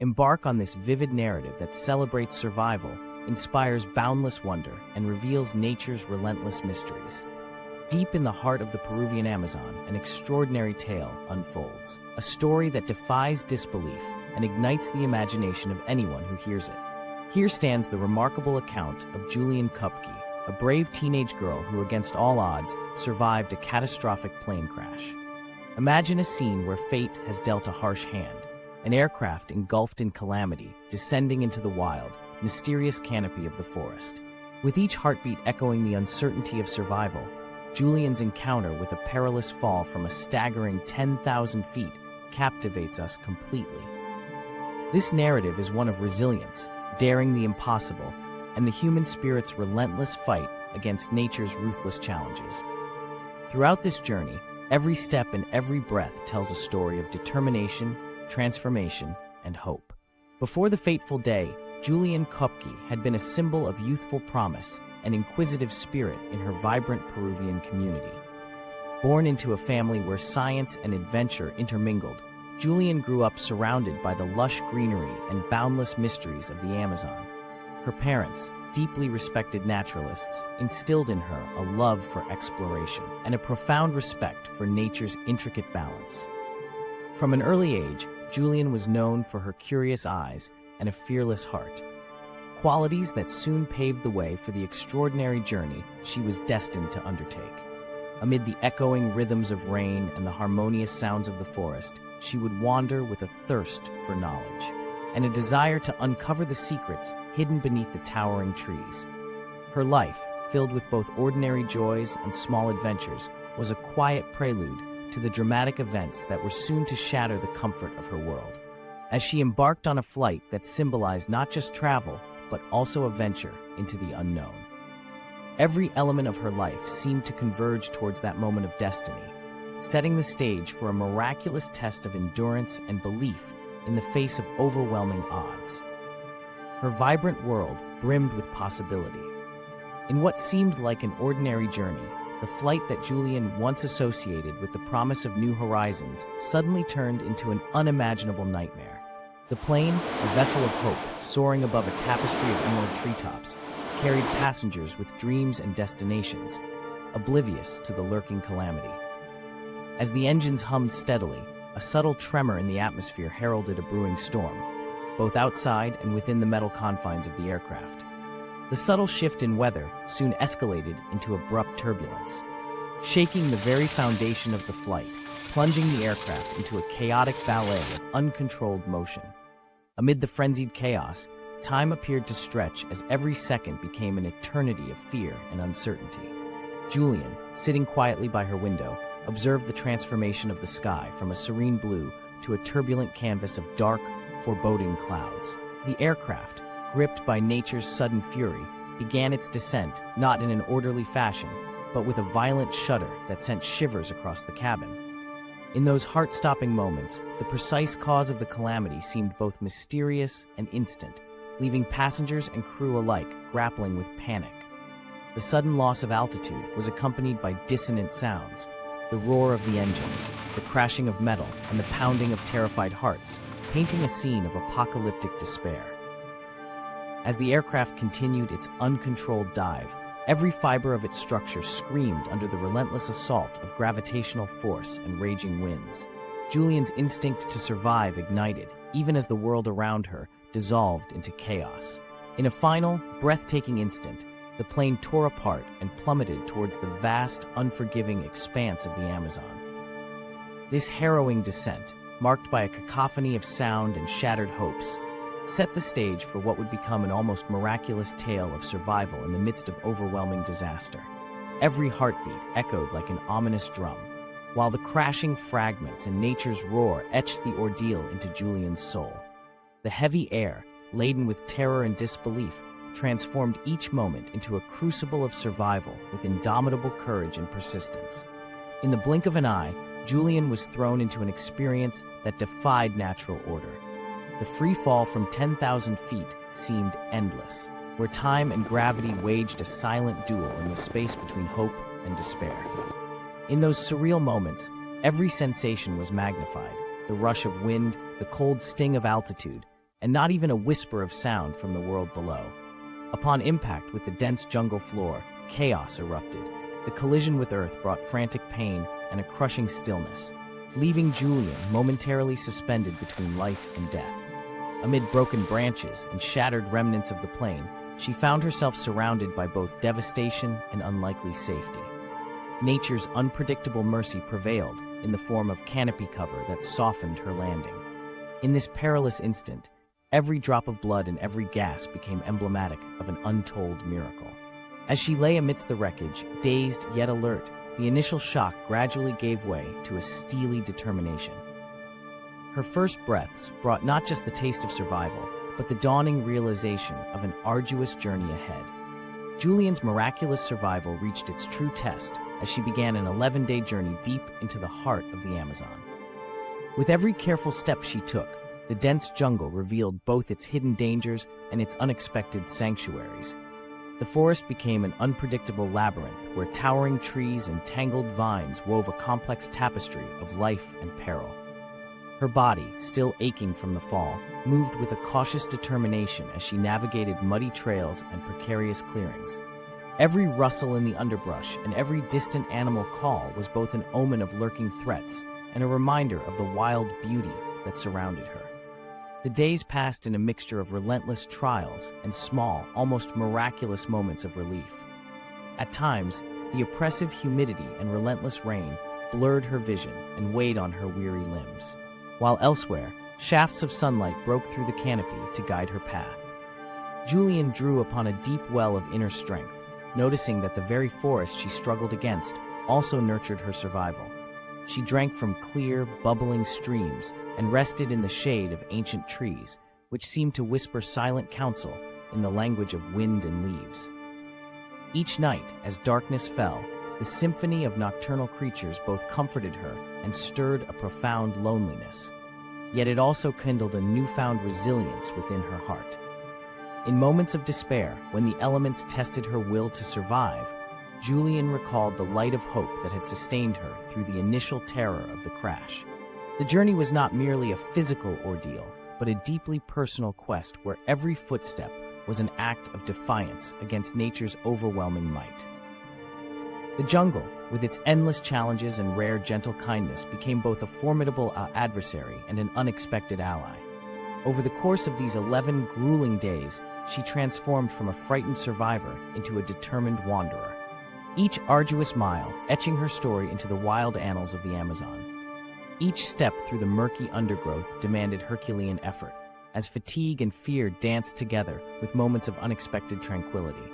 Embark on this vivid narrative that celebrates survival, inspires boundless wonder, and reveals nature's relentless mysteries. Deep in the heart of the Peruvian Amazon, an extraordinary tale unfolds. A story that defies disbelief and ignites the imagination of anyone who hears it. Here stands the remarkable account of Juliane Koepcke, a brave teenage girl who, against all odds, survived a catastrophic plane crash. Imagine a scene where fate has dealt a harsh hand, an aircraft engulfed in calamity, descending into the wild, mysterious canopy of the forest. With each heartbeat echoing the uncertainty of survival, Juliane's encounter with a perilous fall from a staggering 10,000 feet captivates us completely. This narrative is one of resilience, daring the impossible, and the human spirit's relentless fight against nature's ruthless challenges. Throughout this journey, every step and every breath tells a story of determination, transformation, and hope. Before the fateful day, Juliane Koepcke had been a symbol of youthful promise and inquisitive spirit in her vibrant Peruvian community. Born into a family where science and adventure intermingled, Juliane grew up surrounded by the lush greenery and boundless mysteries of the Amazon. Her parents, deeply respected naturalists, instilled in her a love for exploration and a profound respect for nature's intricate balance. From an early age, Juliane was known for her curious eyes and a fearless heart, qualities that soon paved the way for the extraordinary journey she was destined to undertake. Amid the echoing rhythms of rain and the harmonious sounds of the forest, she would wander with a thirst for knowledge and a desire to uncover the secrets hidden beneath the towering trees. Her life, filled with both ordinary joys and small adventures, was a quiet prelude to the dramatic events that were soon to shatter the comfort of her world. As she embarked on a flight that symbolized not just travel, but also a venture into the unknown. Every element of her life seemed to converge towards that moment of destiny, setting the stage for a miraculous test of endurance and belief in the face of overwhelming odds. Her vibrant world brimmed with possibility. In what seemed like an ordinary journey, the flight that Juliane once associated with the promise of new horizons suddenly turned into an unimaginable nightmare. The plane, a vessel of hope soaring above a tapestry of emerald treetops, carried passengers with dreams and destinations, oblivious to the lurking calamity. As the engines hummed steadily, a subtle tremor in the atmosphere heralded a brewing storm, both outside and within the metal confines of the aircraft. The subtle shift in weather soon escalated into abrupt turbulence, shaking the very foundation of the flight, plunging the aircraft into a chaotic ballet of uncontrolled motion. Amid the frenzied chaos, time appeared to stretch as every second became an eternity of fear and uncertainty. Juliane, sitting quietly by her window, observed the transformation of the sky from a serene blue to a turbulent canvas of dark, foreboding clouds. The aircraft, gripped by nature's sudden fury, began its descent not in an orderly fashion, but with a violent shudder that sent shivers across the cabin. In those heart-stopping moments, the precise cause of the calamity seemed both mysterious and instant, leaving passengers and crew alike grappling with panic. The sudden loss of altitude was accompanied by dissonant sounds, the roar of the engines, the crashing of metal, and the pounding of terrified hearts, painting a scene of apocalyptic despair. As the aircraft continued its uncontrolled dive, every fiber of its structure screamed under the relentless assault of gravitational force and raging winds. Juliane's instinct to survive ignited, even as the world around her dissolved into chaos. In a final, breathtaking instant, the plane tore apart and plummeted towards the vast, unforgiving expanse of the Amazon. This harrowing descent, marked by a cacophony of sound and shattered hopes, set the stage for what would become an almost miraculous tale of survival in the midst of overwhelming disaster. Every heartbeat echoed like an ominous drum, while the crashing fragments and nature's roar etched the ordeal into Juliane's soul. The heavy air, laden with terror and disbelief, transformed each moment into a crucible of survival with indomitable courage and persistence. In the blink of an eye, Juliane was thrown into an experience that defied natural order. The free fall from 10,000 feet seemed endless, where time and gravity waged a silent duel in the space between hope and despair. In those surreal moments, every sensation was magnified: the rush of wind, the cold sting of altitude, and not even a whisper of sound from the world below. Upon impact with the dense jungle floor, chaos erupted. The collision with Earth brought frantic pain and a crushing stillness, leaving Juliane momentarily suspended between life and death. Amid broken branches and shattered remnants of the plane, she found herself surrounded by both devastation and unlikely safety. Nature's unpredictable mercy prevailed in the form of canopy cover that softened her landing. In this perilous instant, every drop of blood and every gasp became emblematic of an untold miracle. As she lay amidst the wreckage, dazed yet alert, the initial shock gradually gave way to a steely determination. Her first breaths brought not just the taste of survival, but the dawning realization of an arduous journey ahead. Juliane's miraculous survival reached its true test as she began an 11-day journey deep into the heart of the Amazon. With every careful step she took, the dense jungle revealed both its hidden dangers and its unexpected sanctuaries. The forest became an unpredictable labyrinth where towering trees and tangled vines wove a complex tapestry of life and peril. Her body, still aching from the fall, moved with a cautious determination as she navigated muddy trails and precarious clearings. Every rustle in the underbrush and every distant animal call was both an omen of lurking threats and a reminder of the wild beauty that surrounded her. The days passed in a mixture of relentless trials and small, almost miraculous moments of relief. At times, the oppressive humidity and relentless rain blurred her vision and weighed on her weary limbs, while elsewhere, shafts of sunlight broke through the canopy to guide her path. Juliane drew upon a deep well of inner strength, noticing that the very forest she struggled against also nurtured her survival. She drank from clear, bubbling streams and rested in the shade of ancient trees, which seemed to whisper silent counsel in the language of wind and leaves. Each night, as darkness fell, the symphony of nocturnal creatures both comforted her and stirred a profound loneliness. Yet it also kindled a newfound resilience within her heart. In moments of despair, when the elements tested her will to survive, Juliane recalled the light of hope that had sustained her through the initial terror of the crash. The journey was not merely a physical ordeal, but a deeply personal quest where every footstep was an act of defiance against nature's overwhelming might. The jungle, with its endless challenges and rare gentle kindness, became both a formidable adversary and an unexpected ally. Over the course of these 11 grueling days, she transformed from a frightened survivor into a determined wanderer, each arduous mile etching her story into the wild annals of the Amazon. Each step through the murky undergrowth demanded Herculean effort, as fatigue and fear danced together with moments of unexpected tranquility.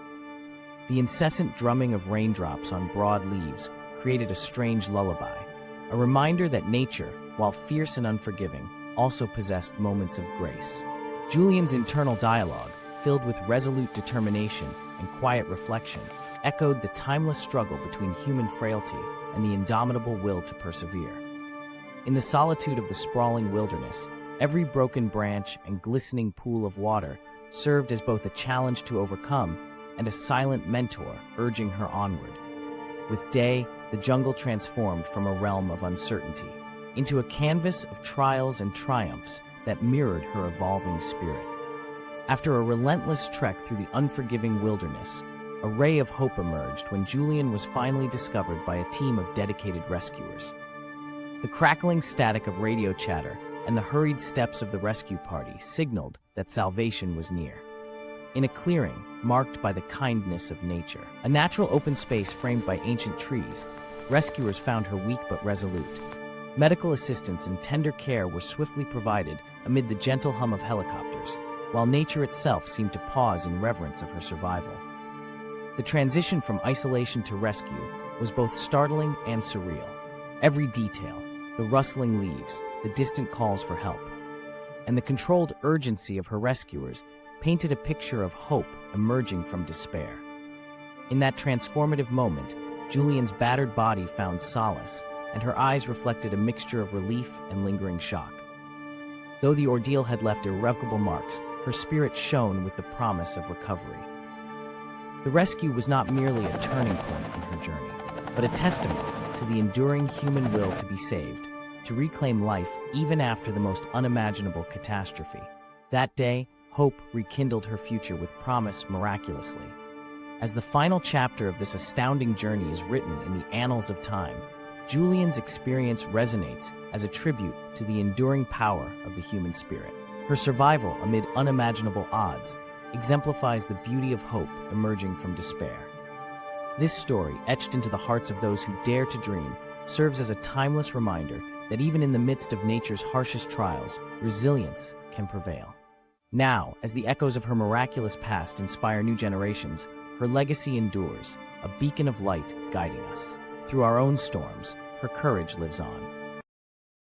The incessant drumming of raindrops on broad leaves created a strange lullaby, a reminder that nature, while fierce and unforgiving, also possessed moments of grace. Juliane's internal dialogue, filled with resolute determination and quiet reflection, echoed the timeless struggle between human frailty and the indomitable will to persevere. In the solitude of the sprawling wilderness, every broken branch and glistening pool of water served as both a challenge to overcome and a silent mentor urging her onward. With day, the jungle transformed from a realm of uncertainty into a canvas of trials and triumphs that mirrored her evolving spirit. After a relentless trek through the unforgiving wilderness, a ray of hope emerged when Juliane was finally discovered by a team of dedicated rescuers. The crackling static of radio chatter and the hurried steps of the rescue party signaled that salvation was near. In a clearing marked by the kindness of nature, a natural open space framed by ancient trees, rescuers found her weak but resolute. Medical assistance and tender care were swiftly provided amid the gentle hum of helicopters, while nature itself seemed to pause in reverence of her survival. The transition from isolation to rescue was both startling and surreal. Every detail, the rustling leaves, the distant calls for help, and the controlled urgency of her rescuers painted a picture of hope emerging from despair. In that transformative moment, Juliane's battered body found solace, and her eyes reflected a mixture of relief and lingering shock. Though the ordeal had left irrevocable marks, her spirit shone with the promise of recovery. The rescue was not merely a turning point in her journey, but a testament to the enduring human will to be saved, to reclaim life even after the most unimaginable catastrophe. That day, hope rekindled her future with promise miraculously. As the final chapter of this astounding journey is written in the annals of time, Juliane's experience resonates as a tribute to the enduring power of the human spirit. Her survival amid unimaginable odds exemplifies the beauty of hope emerging from despair. This story, etched into the hearts of those who dare to dream, serves as a timeless reminder that even in the midst of nature's harshest trials, resilience can prevail. Now, as the echoes of her miraculous past inspire new generations, her legacy endures, a beacon of light guiding us. Through our own storms, her courage lives on,